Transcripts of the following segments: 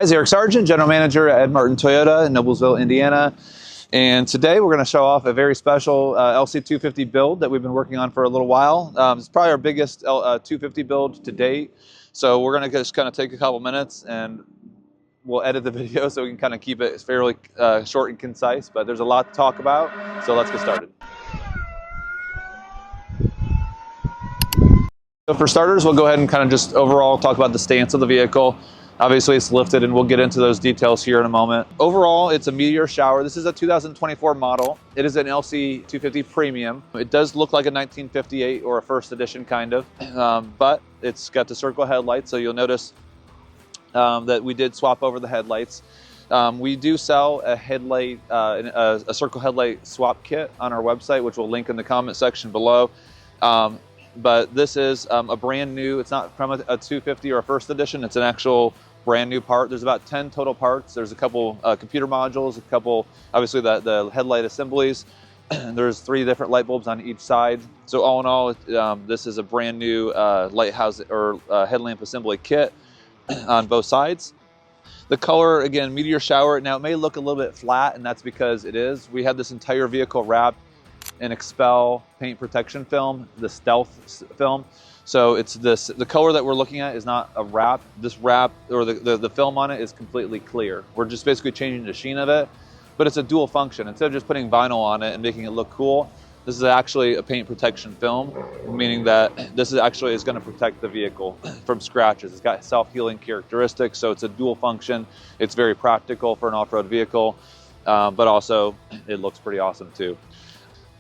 Hi, Eric Sargent, General Manager at Ed Martin Toyota in Noblesville, Indiana. And today we're going to show off a very special LC250 build that we've been working on for a little while. It's probably our biggest 250 build to date. So we're going to just kind of take a couple minutes and we'll edit the video so we can kind of keep it fairly short and concise. But there's a lot to talk about, so let's get started. So for starters, we'll go ahead and kind of just overall talk about the stance of the vehicle. Obviously it's lifted and we'll get into those details here in a moment. Overall, it's a meteor shower. This is a 2024 model. It is an LC250 Premium. It does look like a 1958 or a first edition kind of, but it's got the circle headlights. So you'll notice that we did swap over the headlights. We do sell a headlight, a circle headlight swap kit on our website, which we'll link in the comment section below. But this is a brand new, it's not from a 250 or a first edition, it's an actual brand new part. There's about 10 total parts. There's a couple computer modules, a couple, obviously the headlight assemblies. There's 3 different light bulbs on each side. So all in all, this is a brand new lighthouse or headlamp assembly kit on both sides. The color, again, meteor shower. Now it may look a little bit flat, and that's because it is. We had this entire vehicle wrapped in Expel paint protection film, the stealth film. So it's this, the color that we're looking at is not a wrap. This wrap or the film on it is completely clear. We're just basically changing the sheen of it, but it's a dual function. Instead of just putting vinyl on it and making it look cool, this is actually a paint protection film, meaning that this is actually is going to protect the vehicle from scratches. It's got self-healing characteristics, so it's a dual function. It's very practical for an off-road vehicle, but also it looks pretty awesome too.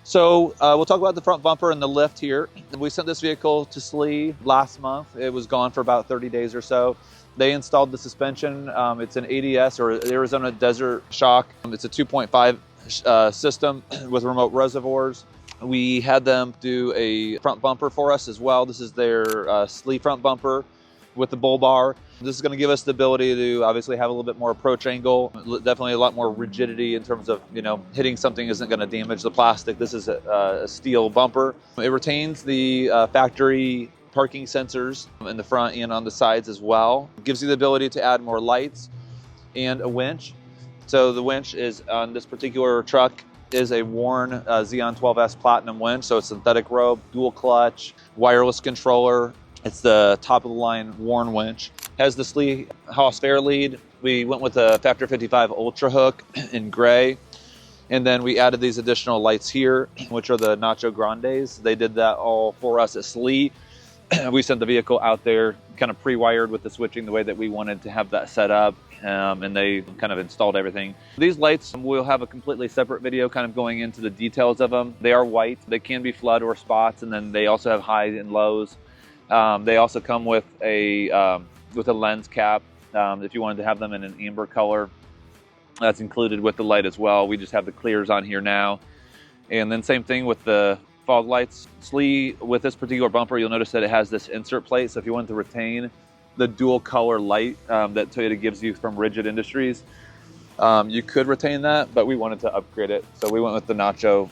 So we'll talk about the front bumper and the lift here. We sent this vehicle to SLE last month. It was gone for about 30 days or so. They installed the suspension. It's an ADS or Arizona Desert Shock. It's a 2.5 system with remote reservoirs. We had them do a front bumper for us as well. This is their SLE front bumper with the bull bar. This is going to give us the ability to obviously have a little bit more approach angle, definitely a lot more rigidity in terms of, you know, hitting something isn't going to damage the plastic. This is a steel bumper. It retains the factory parking sensors in the front and on the sides as well. It gives you the ability to add more lights and a winch. So the winch is on this particular truck is a Warn Xeon 12S Platinum winch. So it's synthetic rope, dual clutch, wireless controller. It's the top of the line Warn winch. Has the SLE Haas Fair lead. We went with a Factor 55 Ultra hook in gray. And then we added these additional lights here, which are the Nacho Grandes. They did that all for us at SLE. We sent the vehicle out there kind of pre-wired with the switching the way that we wanted to have that set up. And they kind of installed everything. These lights, we'll have a completely separate video kind of going into the details of them. They are white. They can be flood or spots. And then they also have highs and lows. They also come with a lens cap. If you wanted to have them in an amber color, that's included with the light as well. We just have the clears on here now. And then same thing with the fog lights. SLE, with this particular bumper, you'll notice that it has this insert plate. So if you wanted to retain the dual color light that Toyota gives you from Rigid Industries, you could retain that, but we wanted to upgrade it. So we went with the Nacho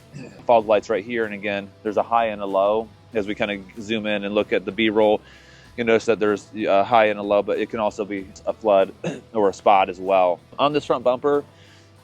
fog lights right here. And again, there's a high and a low. As we kind of zoom in and look at the B-roll, you notice that there's a high and a low, but it can also be a flood or a spot as well. On this front bumper,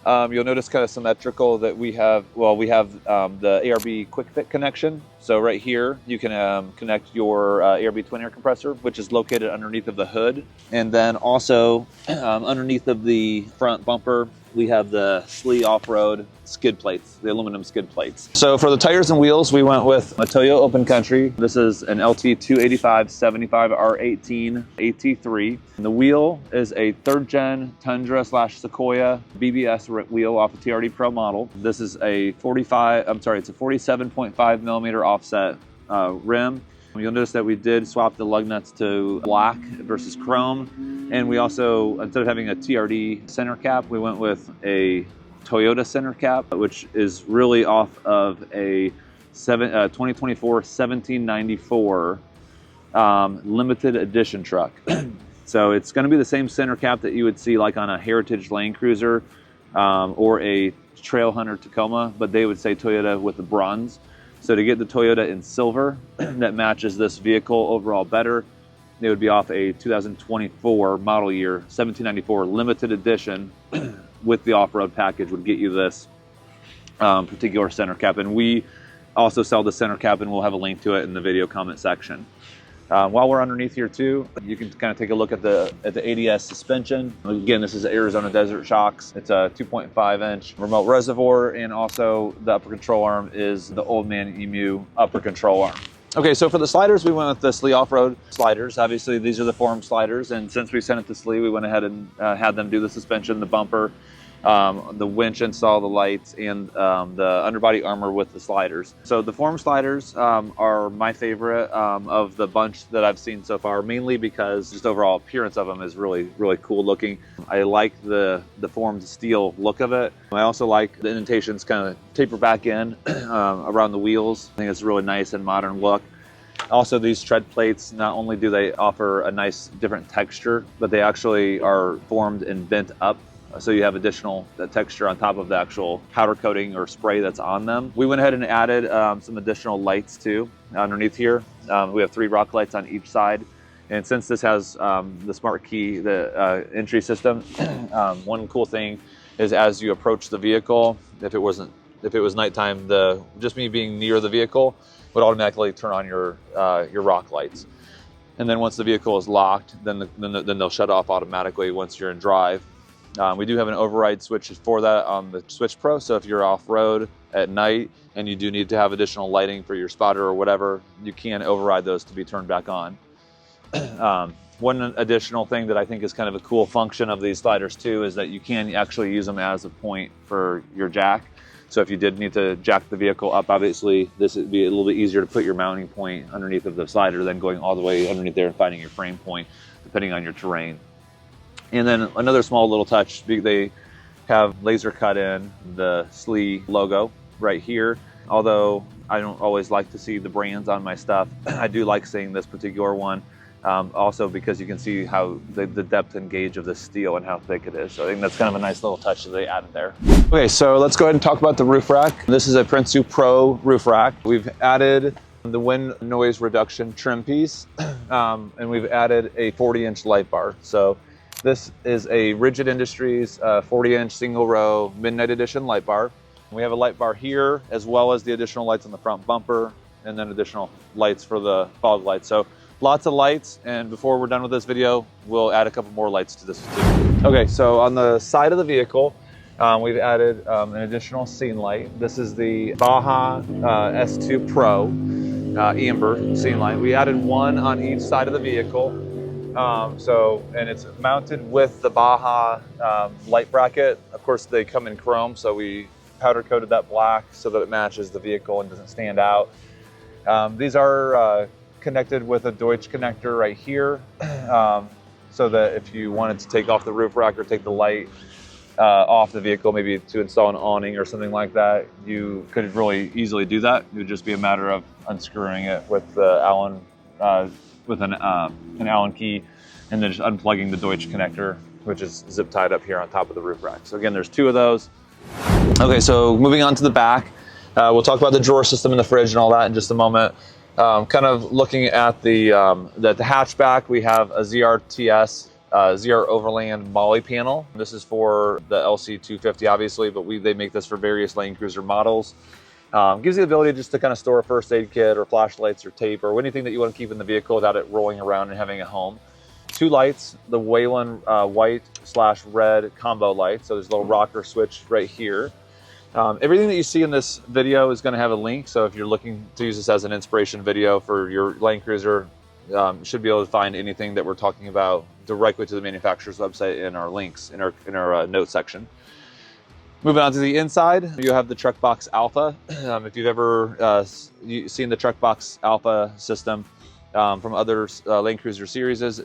you'll notice kind of symmetrical that we have, well, we have the ARB quick fit connection. So right here, you can connect your ARB twin air compressor, which is located underneath of the hood. And then also underneath of the front bumper, we have the SLE off-road skid plates, the aluminum skid plates. So for the tires and wheels, we went with a Toyo Open Country. This is an LT285 75 R18 AT3. And the wheel is a 3rd gen Tundra / Sequoia BBS wheel off a TRD Pro model. This is a 47.5 millimeter offset rim. You'll notice that we did swap the lug nuts to black versus chrome. And we also, instead of having a TRD center cap, we went with a Toyota center cap, which is really off of a 2024 1794 limited edition truck. So it's going to be the same center cap that you would see like on a Heritage Land Cruiser or a Trail Hunter Tacoma, but they would say Toyota with the bronze. So to get the Toyota in silver that matches this vehicle overall better, it would be off a 2024 model year 1794 limited edition with the off-road package would get you this particular center cap. And we also sell the center cap, and we'll have a link to it in the video comment section. While we're underneath here too, you can kind of take a look at the ADS suspension. Again, this is Arizona Desert Shocks. It's a 2.5-inch remote reservoir, and also the upper control arm is the Old Man Emu upper control arm. Okay, so for the sliders, we went with the SLE off-road sliders. Obviously, these are the form sliders, and since we sent it to SLE, we went ahead and had them do the suspension, the bumper, the winch install, the lights, and the underbody armor with the sliders. So the form sliders are my favorite of the bunch that I've seen so far, mainly because just overall appearance of them is really, really cool looking. I like the formed steel look of it. I also like the indentations kind of taper back in around the wheels. I think it's a really nice and modern look. Also, these tread plates, not only do they offer a nice different texture, but they actually are formed and bent up. So you have additional texture on top of the actual powder coating or spray that's on them. We went ahead and added some additional lights too underneath here. We have 3 rock lights on each side. And since this has the smart key, the entry system, one cool thing is as you approach the vehicle, if it was nighttime, just me being near the vehicle would automatically turn on your rock lights. And then once the vehicle is locked, then they'll shut off automatically once you're in drive. We do have an override switch for that on the Switch Pro, so if you're off-road at night and you do need to have additional lighting for your spotter or whatever, you can override those to be turned back on. One additional thing that I think is kind of a cool function of these sliders too is that you can actually use them as a point for your jack. So if you did need to jack the vehicle up, obviously this would be a little bit easier to put your mounting point underneath of the slider than going all the way underneath there and finding your frame point, depending on your terrain. And then another small little touch, they have laser cut in the SLE logo right here. Although I don't always like to see the brands on my stuff, I do like seeing this particular one. Also because you can see how the depth and gauge of the steel and how thick it is. So I think that's kind of a nice little touch that they added there. Okay, so let's go ahead and talk about the roof rack. This is a Prinsu Pro roof rack. We've added the wind noise reduction trim piece, and we've added a 40-inch light bar. So this is a Rigid Industries 40-inch single row midnight edition light bar. We have a light bar here, as well as the additional lights on the front bumper, and then additional lights for the fog lights. So lots of lights, and before we're done with this video, we'll add a couple more lights to this too. Okay, so on the side of the vehicle, we've added an additional scene light. This is the Baja S2 Pro amber scene light. We added one on each side of the vehicle. And it's mounted with the Baja light bracket. Of course, they come in chrome, so we powder coated that black so that it matches the vehicle and doesn't stand out. These are connected with a Deutsch connector right here, so that if you wanted to take off the roof rack or take the light off the vehicle, maybe to install an awning or something like that, you could really easily do that. It would just be a matter of unscrewing it with the Allen with an Allen key, and then just unplugging the Deutsch connector, which is zip tied up here on top of the roof rack. So again, there's 2 of those. Okay, so moving on to the back, we'll talk about the drawer system and the fridge and all that in just a moment. Kind of looking at the hatchback, we have a ZRTS, ZR Overland Molly panel. This is for the LC250, obviously, but they make this for various Land Cruiser models. Gives you the ability just to kind of store a first aid kit or flashlights or tape or anything that you want to keep in the vehicle without it rolling around and having a home. 2 lights, the Wayland white/red combo light. So there's a little rocker switch right here. Everything that you see in this video is going to have a link. So if you're looking to use this as an inspiration video for your Land Cruiser, you should be able to find anything that we're talking about directly to the manufacturer's website in our links in our notes section. Moving on to the inside, you have the Truck Box Alpha. If you've ever seen the Truck Box Alpha system from other Land Cruiser series, is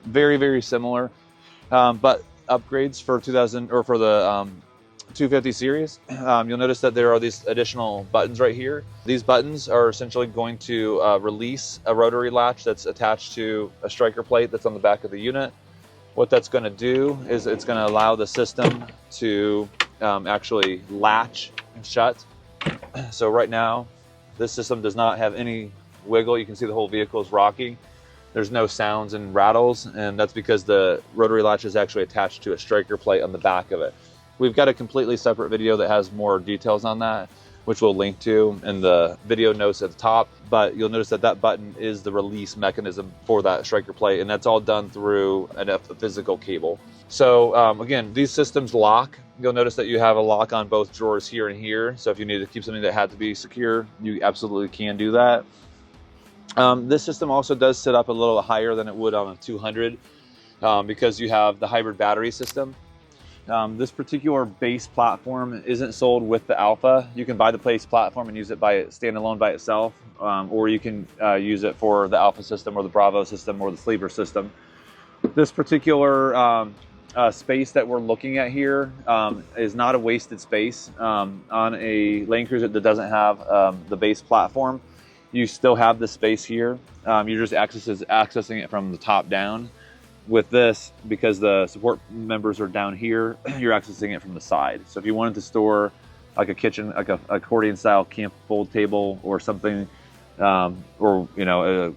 very, very similar, but upgrades for the 250 series. You'll notice that there are these additional buttons right here. These buttons are essentially going to release a rotary latch that's attached to a striker plate that's on the back of the unit. What that's going to do is it's going to allow the system to actually latch and shut. So right now, this system does not have any wiggle. You can see the whole vehicle is rocking. there's no sounds and rattles, and that's because the rotary latch is actually attached to a striker plate on the back of it. We've got a completely separate video that has more details on that, which we'll link to in the video notes at the top, but you'll notice that that button is the release mechanism for that striker plate, and that's all done through a physical cable. So again, these systems lock. You'll notice that you have a lock on both drawers here and here, so if you need to keep something that had to be secure, you absolutely can do that. This system also does sit up a little higher than it would on a 200 because you have the hybrid battery system. This particular base platform isn't sold with the Alpha. You can buy the base platform and use it standalone by itself, or you can use it for the Alpha system or the Bravo system or the Sleeper system. This particular space that we're looking at here is not a wasted space. On a Land Cruiser that doesn't have the base platform, you still have the space here. You're just accessing it from the top down. With this, because the support members are down here, you're accessing it from the side. So if you wanted to store like a kitchen, like a accordion style camp fold table or something, or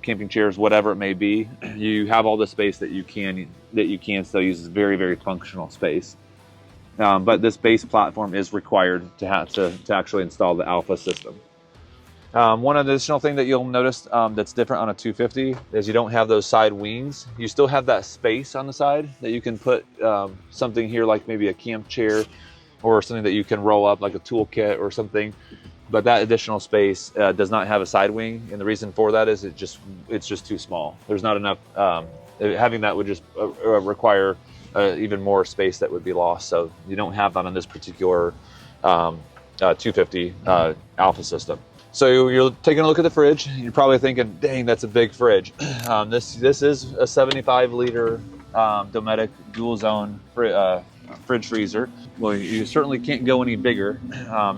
camping chairs, whatever it may be, you have all the space that you can still use. Is very, very functional space. But this base platform is required to actually install the Alpha system. One additional thing that you'll notice that's different on a 250 is you don't have those side wings. You still have that space on the side that you can put something here, like maybe a camp chair or something that you can roll up like a toolkit or something. But that additional space does not have a side wing, and the reason for that is it's just too small. There's not enough. Having that would just require even more space that would be lost. So you don't have that on this particular 250 Alpha system. So you're taking a look at the fridge, and you're probably thinking, dang, that's a big fridge. This is a 75-liter Dometic dual zone fridge freezer. Well, you certainly can't go any bigger.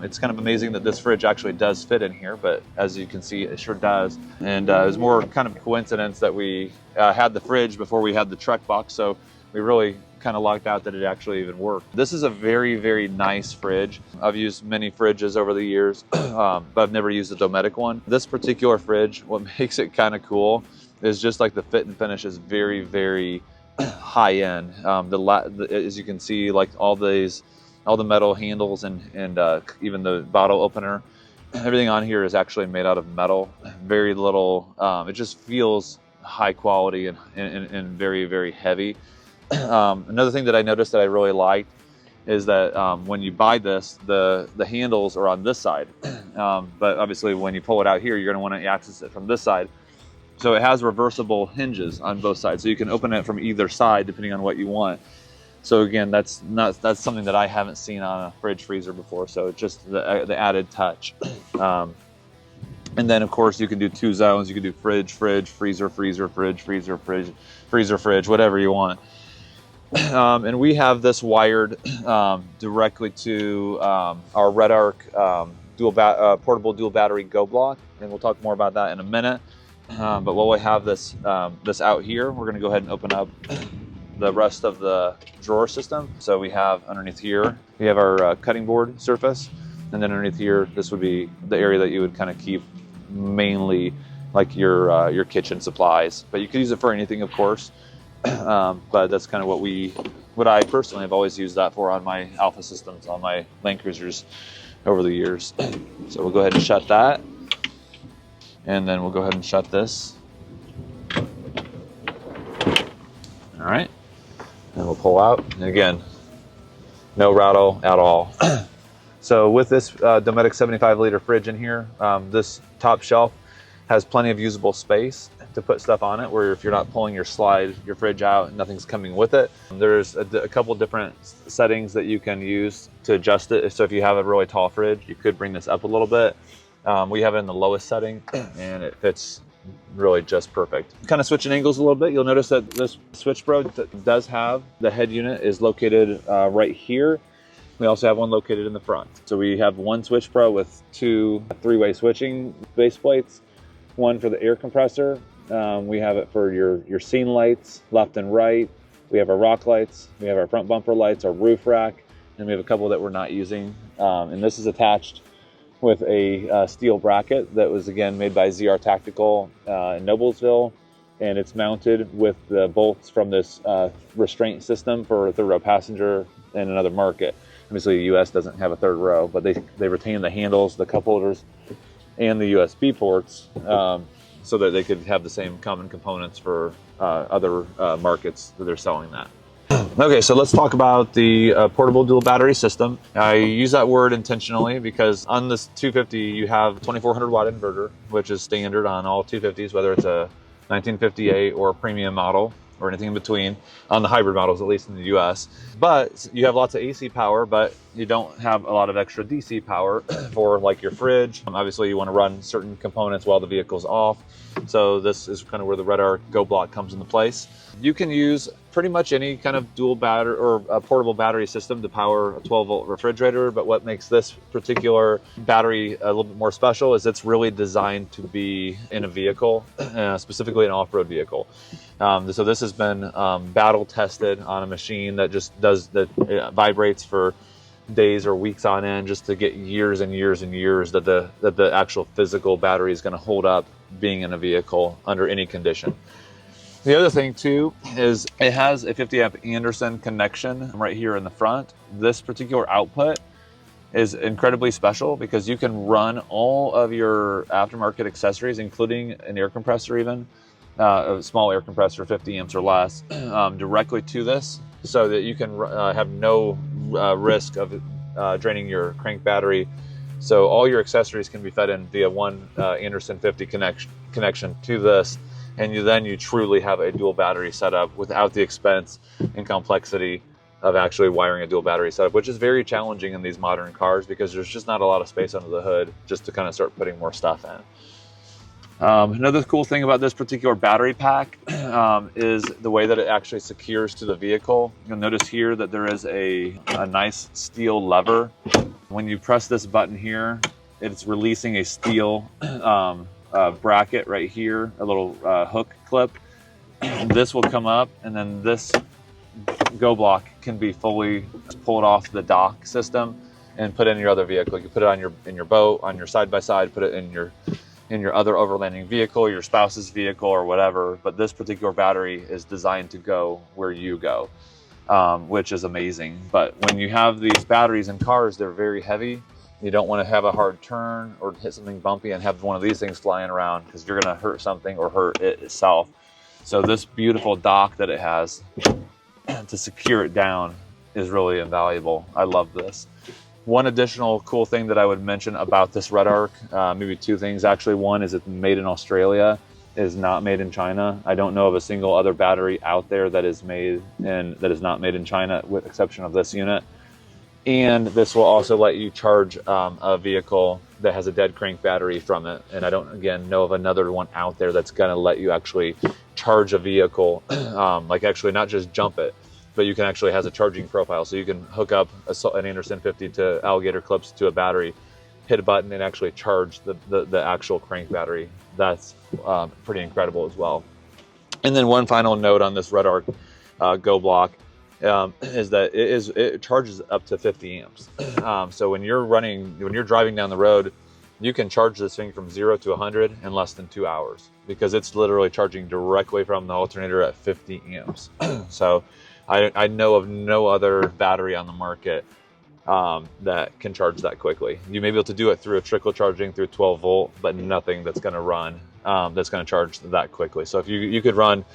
It's kind of amazing that this fridge actually does fit in here, but as you can see, it sure does. And it was more kind of a coincidence that we had the fridge before we had the truck box, so we really kind of lucked out that it actually even worked. This is a very, very nice fridge. I've used many fridges over the years, but I've never used a Dometic one. This particular fridge, what makes it kind of cool is just like the fit and finish is very, very high end. As you can see, like all the metal handles and even the bottle opener, everything on here is actually made out of metal. Very little, it just feels high quality and very, very heavy. Another thing that I noticed that I really liked is that when you buy this, the handles are on this side, but obviously when you pull it out here, you're going to want to access it from this side. So it has reversible hinges on both sides, so you can open it from either side depending on what you want. So again, that's something that I haven't seen on a fridge freezer before. So it's just the added touch. And then of course you can do 2 zones. You can do fridge, freezer, fridge, freezer, fridge, whatever you want. And we have this wired directly to our Red Arc portable dual battery Go block, and we'll talk more about that in a minute. But while we have this out here, we're going to go ahead and open up the rest of the drawer system. So we have underneath here, we have our cutting board surface, and then underneath here, this would be the area that you would kind of keep mainly like your kitchen supplies. But you could use it for anything, of course. But that's kind of what I personally have always used that for on my Alpha systems, on my Land Cruisers over the years. So we'll go ahead and shut that. And then we'll go ahead and shut this. All right. And we'll pull out. And again, no rattle at all. So with this Dometic 75-liter fridge in here, this top shelf has plenty of usable space to put stuff on it, where if you're not pulling your fridge out, nothing's coming with it. There's a couple different settings that you can use to adjust it. So if you have a really tall fridge, you could bring this up a little bit. We have it in the lowest setting, and it fits really just perfect. Kind of switching angles a little bit, you'll notice that this switch pro does have the head unit is located right here. We also have one located in the front. So we have one switch pro with 2 3-way switching base plates, one for the air compressor. We have it for your scene lights, left and right. We have our rock lights. We have our front bumper lights, our roof rack, and we have a couple that we're not using. And this is attached with a steel bracket that was again made by ZR Tactical in Noblesville. and it's mounted with the bolts from this restraint system for a third row passenger in another market. Obviously, the US doesn't have a third row, but they retain the handles, the cup holders, and the USB ports so that they could have the same common components for other markets that they're selling that. Okay, so let's talk about the portable dual battery system. I use that word intentionally because on this 250 you have 2400 watt inverter, which is standard on all 250s, whether it's a 1958 or a premium model or anything in between, on the hybrid models, at least in the US. But you have lots of AC power, but you don't have a lot of extra DC power for like your fridge. Obviously you want to run certain components while the vehicle's off. So this is kind of where the Red-Arc Go Block comes into place. You can use pretty much any kind of dual battery or a portable battery system to power a 12-volt refrigerator, but what makes this particular battery a little bit more special is it's really designed to be in a vehicle, specifically an off-road vehicle. So this has been battle tested on a machine that just does that, vibrates for days or weeks on end, just to get years and years and years that the actual physical battery is going to hold up being in a vehicle under any condition. The other thing too is it has a 50 amp Anderson connection right here in the front. This particular output is incredibly special because you can run all of your aftermarket accessories, including an air compressor, even a small air compressor, 50 amps or less, directly to this, so that you can have no risk of draining your crank battery. So all your accessories can be fed in via one Anderson 50 connection to this, and you truly have a dual battery setup without the expense and complexity of actually wiring a dual battery setup, which is very challenging in these modern cars because there's just not a lot of space under the hood just to kind of start putting more stuff in. Another cool thing about this particular battery pack is the way that it actually secures to the vehicle. You'll notice here that there is a nice steel lever. When you press this button here, it's releasing a steel bracket right here, a little hook clip. This will come up, and then this Go Block can be fully pulled off the dock system and put in your other vehicle. You can put it on in your boat, on your side-by-side, put it in your other overlanding vehicle, your spouse's vehicle or whatever, but this particular battery is designed to go where you go, which is amazing. But when you have these batteries in cars, they're very heavy. You don't want to have a hard turn or hit something bumpy and have one of these things flying around because you're going to hurt something or hurt it itself. So this beautiful dock that it has to secure it down is really invaluable. I love this. One additional cool thing that I would mention about this Red-Arc, maybe two things actually. One is it's made in Australia, it is not made in China. I don't know of a single other battery out there that is not made in China, with exception of this unit. And this will also let you charge a vehicle that has a dead crank battery from it. And I don't, again, know of another one out there that's going to let you actually charge a vehicle, like actually not just jump it, but you can actually has a charging profile. So you can hook up an Anderson 50 to alligator clips to a battery, hit a button, and actually charge the actual crank battery. That's pretty incredible as well. And then one final note on this Red-Arc Go Block is that it charges up to 50 amps. So when you're driving down the road, you can charge this thing from 0 to 100 in less than 2 hours because it's literally charging directly from the alternator at 50 amps. So I know of no other battery on the market that can charge that quickly. You may be able to do it through a trickle charging through 12 volt, but nothing that's going to run that's going to charge that quickly. So if you could run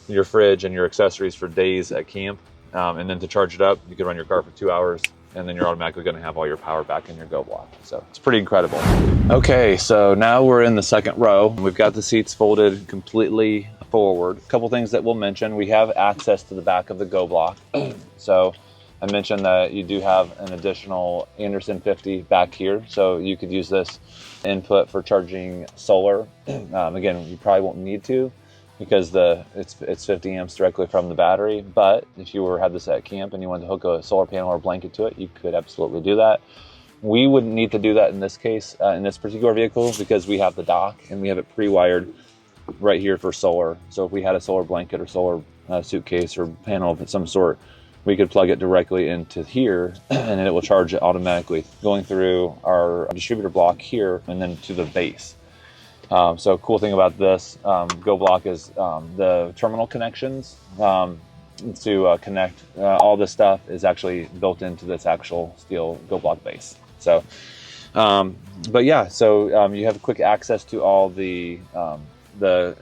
your fridge and your accessories for days at camp, and then to charge it up, you could run your car for 2 hours, and then you're automatically going to have all your power back in your Go Block. So it's pretty incredible. Okay, so now we're in the second row. We've got the seats folded completely forward. A couple things that we'll mention: we have access to the back of the Go Block. So I mentioned that you do have an additional Anderson 50 back here, so you could use this input for charging solar. Again, you probably won't need to, because it's 50 amps directly from the battery. But if you had this at camp and you wanted to hook a solar panel or blanket to it, you could absolutely do that. We wouldn't need to do that in this case, in this particular vehicle, because we have the dock and we have it pre-wired right here for solar. So if we had a solar blanket or solar suitcase or panel of some sort, we could plug it directly into here and it will charge it automatically, going through our distributor block here and then to the base. So cool thing about this Go block is the terminal connections to connect all this stuff is actually built into this actual steel Go block base. So, but yeah, so you have quick access to all the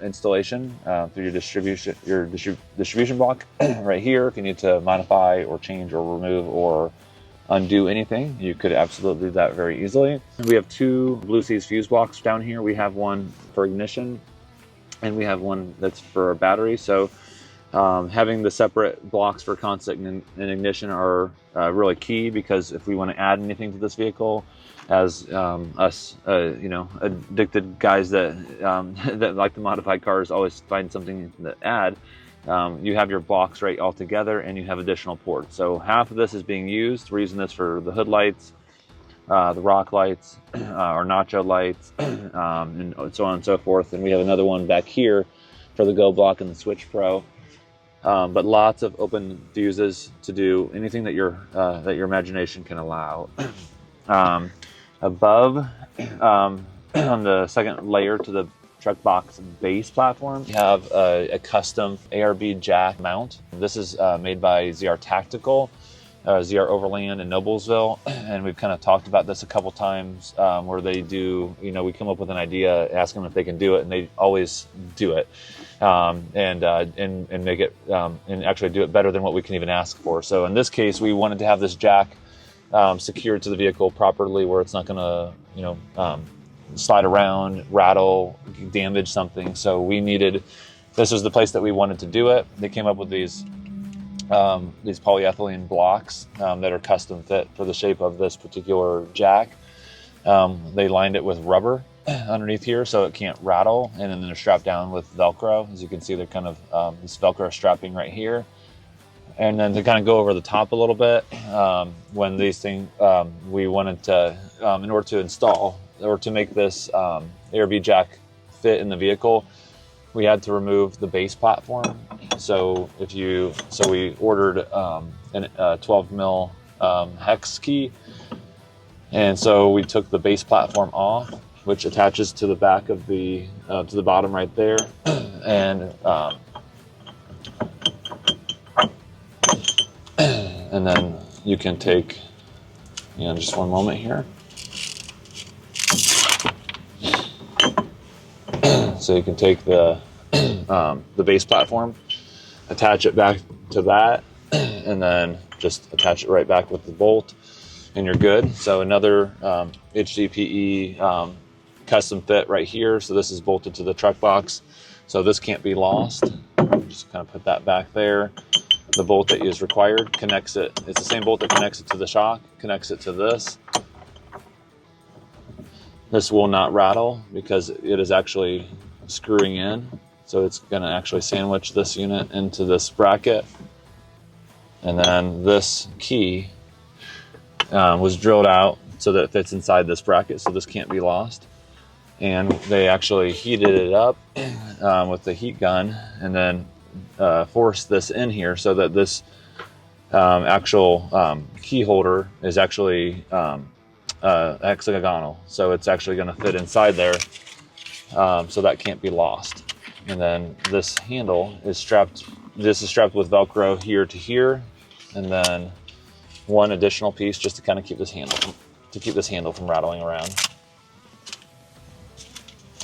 installation through your distribution block right here. If you need to modify or change or remove or undo anything, you could absolutely do that very easily. We have two Blue Seas fuse blocks down here. We have one for ignition and we have one that's for a battery. So having the separate blocks for constant and ignition are really key, because if we want to add anything to this vehicle, as us, you know, addicted guys that that like to modify cars always find something to add, you have your blocks right all together and you have additional ports. So half of this is being used. We're using this for the hood lights, the rock lights, or nacho lights, and so on and so forth. And we have another one back here for the Go block and the Switch Pro. But lots of open fuses to do anything that your imagination can allow. Above, on the second layer to the truck box base platform, you have a custom ARB jack mount. This is made by ZR Tactical, ZR Overland in Noblesville, and we've kind of talked about this a couple times, where they do, you know, we come up with an idea, ask them if they can do it, and they always do it, and make it, and actually do it better than what we can even ask for. So in this case, we wanted to have this jack secured to the vehicle properly, where it's not going to, you know, slide around, rattle, damage something. So we needed, this was the place that we wanted to do it. They came up with these polyethylene blocks that are custom fit for the shape of this particular jack. They lined it with rubber underneath here so it can't rattle, and then they're strapped down with Velcro. As you can see, they're kind of this Velcro strapping right here. And then to kind of go over the top a little bit, when these things, we wanted to, in order to install, or to make this ARB jack fit in the vehicle, we had to remove the base platform. So we ordered a 12 mil hex key. And so we took the base platform off, which attaches to the back of the, to the bottom right there. And then you can take, you know, just one moment here. So you can take the base platform, attach it back to that, and then just attach it right back with the bolt, and you're good. So another HDPE custom fit right here. So this is bolted to the truck box, so this can't be lost. Just kind of put that back there. The bolt that is required connects it. It's the same bolt that connects it to the shock, connects it to this. This will not rattle because it is actually screwing in. So it's going to actually sandwich this unit into this bracket. And then this key was drilled out so that it fits inside this bracket, so this can't be lost. And they actually heated it up with the heat gun, and then force this in here so that this actual key holder is actually hexagonal. So it's actually going to fit inside there, so that can't be lost. And then this handle is strapped, this is strapped with Velcro here to here, and then one additional piece just to kind of keep this handle from rattling around.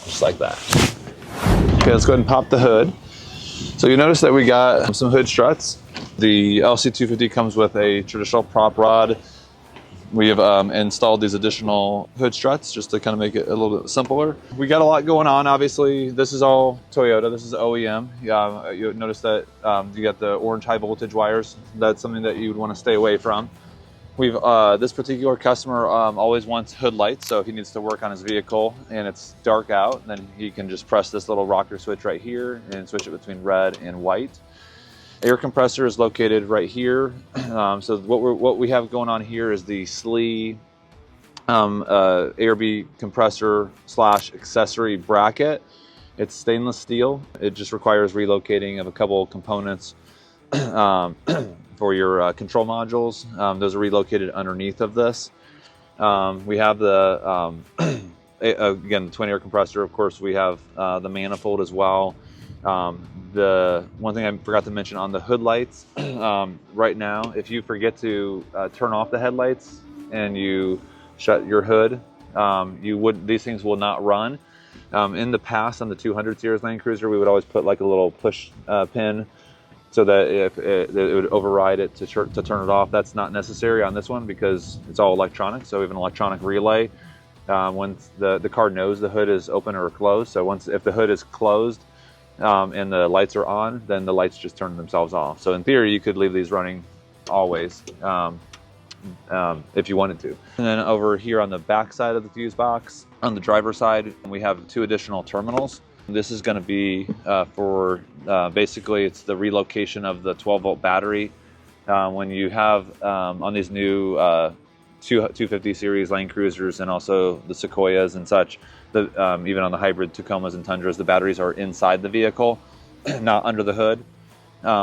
Just like that. Okay, let's go ahead and pop the hood. So you notice that we got some hood struts. The LC250 comes with a traditional prop rod. We have installed these additional hood struts just to kind of make it a little bit simpler. We got a lot going on, obviously. This is all Toyota, this is OEM. You notice that you got the orange high voltage wires. That's something that you would want to stay away from. We've this particular customer always wants hood lights, so if he needs to work on his vehicle and it's dark out, then he can just press this little rocker switch right here and switch it between red and white. Air compressor is located right here. So what we have going on here is the SLE ARB compressor / accessory bracket. It's stainless steel. It just requires relocating of a couple of components for your control modules. Those are relocated underneath of this. We have the again, twin air compressor. Of course, we have the manifold as well. The one thing I forgot to mention on the hood lights, right now, if you forget to turn off the headlights and you shut your hood, these things will not run. In the past, on the 200 series Land Cruiser, we would always put like a little push pin so that if it would override it to turn it off. That's not necessary on this one because it's all electronic. So we have an electronic relay. Once the car knows the hood is open or closed. So if the hood is closed and the lights are on, then the lights just turn themselves off. So in theory, you could leave these running always if you wanted to. And then over here on the back side of the fuse box, on the driver's side, we have 2 additional terminals. This is going to be for basically it's the relocation of the 12-volt battery. When you have on these new 250 series Land Cruisers and also the Sequoias and such, even on the hybrid Tacomas and Tundras, the batteries are inside the vehicle, not under the hood.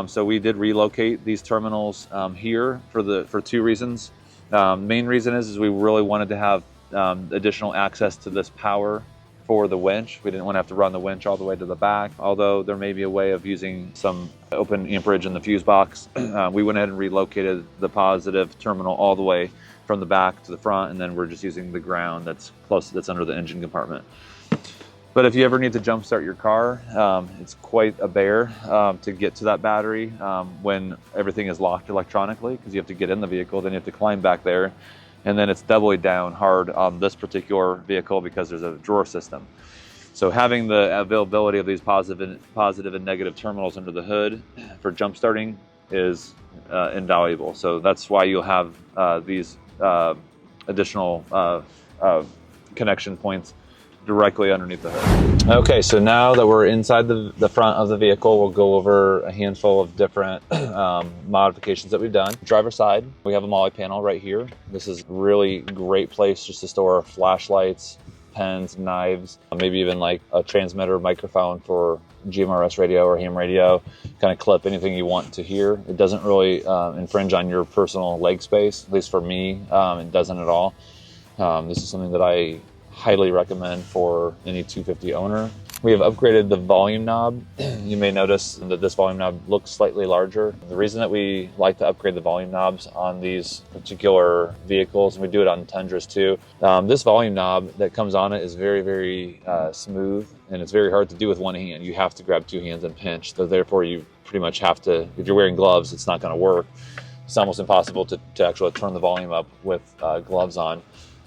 So we did relocate these terminals here for 2 reasons. Main reason is we really wanted to have additional access to this power for the winch. We didn't want to have to run the winch all the way to the back, although there may be a way of using some open amperage in the fuse box. We went ahead and relocated the positive terminal all the way from the back to the front, and then we're just using the ground that's under the engine compartment. But if you ever need to jump start your car, it's quite a bear to get to that battery when everything is locked electronically, because you have to get in the vehicle, then you have to climb back there, and then it's doubly down hard on this particular vehicle because there's a drawer system. So having the availability of these positive and negative terminals under the hood for jump starting is invaluable. So that's why you'll have these additional connection points directly underneath the hood. Okay, so now that we're inside the front of the vehicle, we'll go over a handful of different modifications that we've done. Driver's side, we have a MOLLE panel right here. This is a really great place just to store flashlights, pens, knives, maybe even like a transmitter microphone for GMRS radio or ham radio, kind of clip anything you want to hear. It doesn't really infringe on your personal leg space, at least for me, it doesn't at all. This is something that I highly recommend for any 250 owner. We have upgraded the volume knob. You may notice that this volume knob looks slightly larger. The reason that we like to upgrade the volume knobs on these particular vehicles, and we do it on Tundras too, this volume knob that comes on it is very, very smooth, and it's very hard to do with one hand. You have to grab 2 hands and pinch. So therefore you pretty much have to, if you're wearing gloves, it's not gonna work. It's almost impossible to actually turn the volume up with gloves on.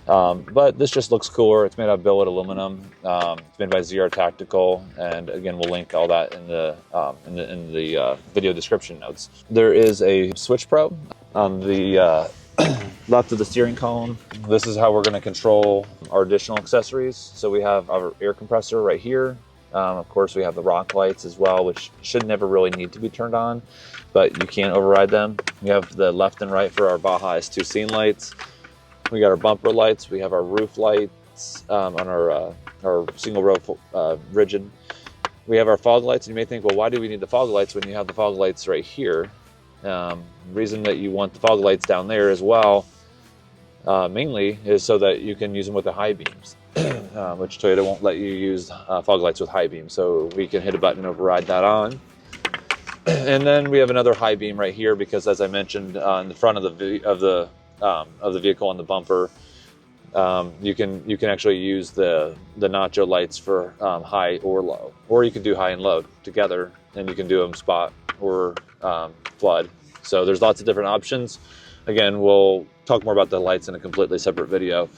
But this just looks cooler. It's made out of billet aluminum. It's made by ZR Tactical, and again, we'll link all that in the video description notes. There is a switch probe on the left of the steering column. This is how we're going to control our additional accessories. So we have our air compressor right here. Of course, we have the rock lights as well, which should never really need to be turned on, but you can override them. We have the left and right for our Baja S2 scene lights. We got our bumper lights. We have our roof lights on our single row rigid. We have our fog lights, and you may think, well, why do we need the fog lights when you have the fog lights right here? The reason that you want the fog lights down there as well, mainly, is so that you can use them with the high beams, which Toyota won't let you use fog lights with high beams. So we can hit a button and override that on. And then we have another high beam right here because, as I mentioned, on the front of the vehicle on the bumper, you can actually use the nacho lights for high or low, or you can do high and low together, and you can do them spot or flood. So there's lots of different options. Again, we'll talk more about the lights in a completely separate video,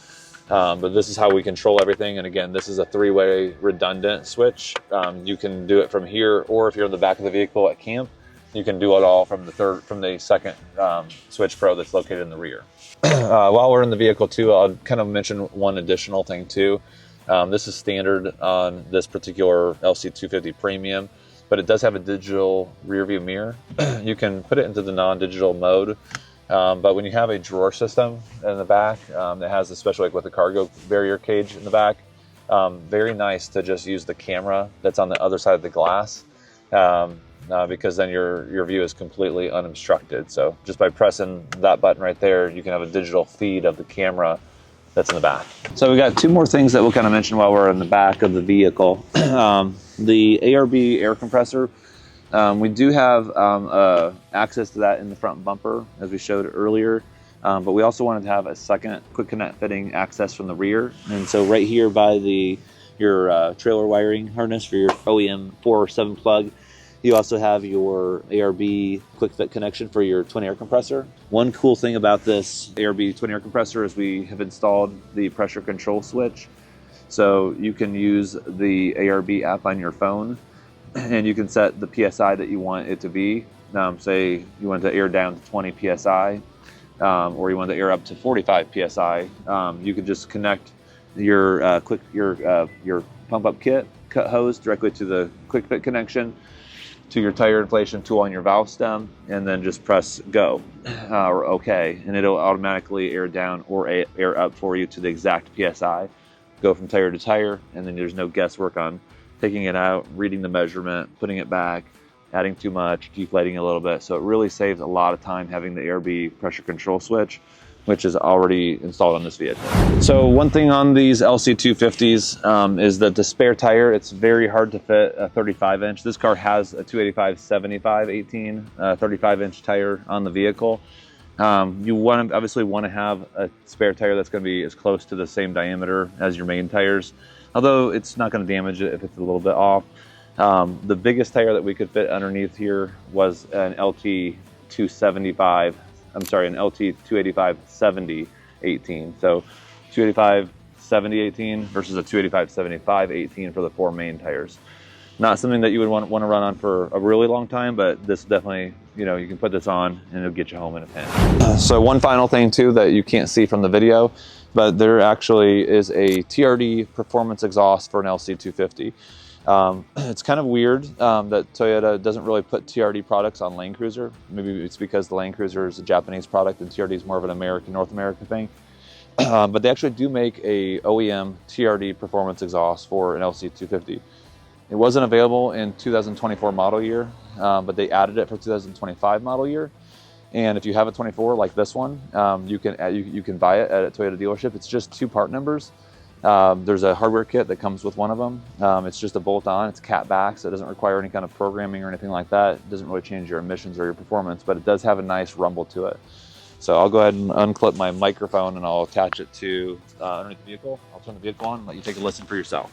but this is how we control everything. And again, this is a 3-way redundant switch. You can do it from here, or if you're in the back of the vehicle at camp, you can do it all from the second switch probe that's located in the rear. While we're in the vehicle too, I'll kind of mention one additional thing too. This is standard on this particular LC250 Premium, but it does have a digital rear view mirror. You can put it into the non-digital mode, but when you have a drawer system in the back that has, especially like with the cargo barrier cage in the back, very nice to just use the camera that's on the other side of the glass. Because then your view is completely unobstructed. So just by pressing that button right there, you can have a digital feed of the camera that's in the back. So we got two more things that we'll kind of mention while we're in the back of the vehicle. The ARB air compressor. We do have access to that in the front bumper, as we showed earlier, but we also wanted to have a second quick connect fitting access from the rear. And so right here by your trailer wiring harness for your OEM 4 or 7 plug, you also have your ARB quick fit connection for your twin air compressor. One cool thing about this ARB twin air compressor is we have installed the pressure control switch. So you can use the ARB app on your phone, and you can set the PSI that you want it to be. Say you want to air down to 20 PSI, or you want to air up to 45 PSI. You can just connect your pump up kit cut hose directly to the quick fit connection, to your tire inflation tool on your valve stem, and then just press go or OK, and it'll automatically air down or air up for you to the exact PSI. Go from tire to tire, and then there's no guesswork on taking it out, reading the measurement, putting it back, adding too much, deflating a little bit. So it really saves a lot of time having the ARB pressure control switch, which is already installed on this vehicle. So one thing on these LC250s is that the spare tire, it's very hard to fit a 35-inch. This car has a 285/75/18 35-inch tire on the vehicle. You obviously want to have a spare tire that's going to be as close to the same diameter as your main tires, although it's not going to damage it if it's a little bit off. The biggest tire that we could fit underneath here was an LT285/70/18. So 285/70/18 versus a 285/75/18 for the 4 main tires. Not something that you would want to run on for a really long time, but this definitely, you can put this on and it'll get you home in a pinch. So one final thing too that you can't see from the video, but there actually is a TRD Performance Exhaust for an LC250. It's kind of weird that Toyota doesn't really put TRD products on Land Cruiser. Maybe it's because the Land Cruiser is a Japanese product and TRD is more of an North American thing. But they actually do make a OEM TRD Performance Exhaust for an LC250. It wasn't available in 2024 model year, but they added it for 2025 model year. And if you have a 24 like this one, you can buy it at a Toyota dealership. It's just 2 part numbers. There's a hardware kit that comes with one of them. It's just a bolt-on. It's cat back, so it doesn't require any kind of programming or anything like that. It doesn't really change your emissions or your performance, but it does have a nice rumble to it. So I'll go ahead and unclip my microphone and I'll attach it to underneath the vehicle. I'll turn the vehicle on and let you take a listen for yourself.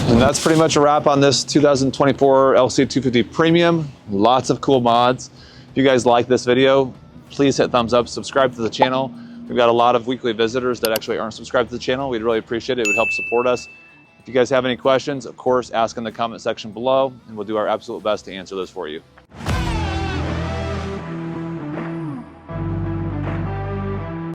And that's pretty much a wrap on this 2024 LC250 Premium. Lots of cool mods. If you guys like this video, please hit thumbs up, subscribe to the channel. We've got a lot of weekly visitors that actually aren't subscribed to the channel. We'd really appreciate it. It would help support us. If you guys have any questions, of course, ask in the comment section below, and we'll do our absolute best to answer those for you.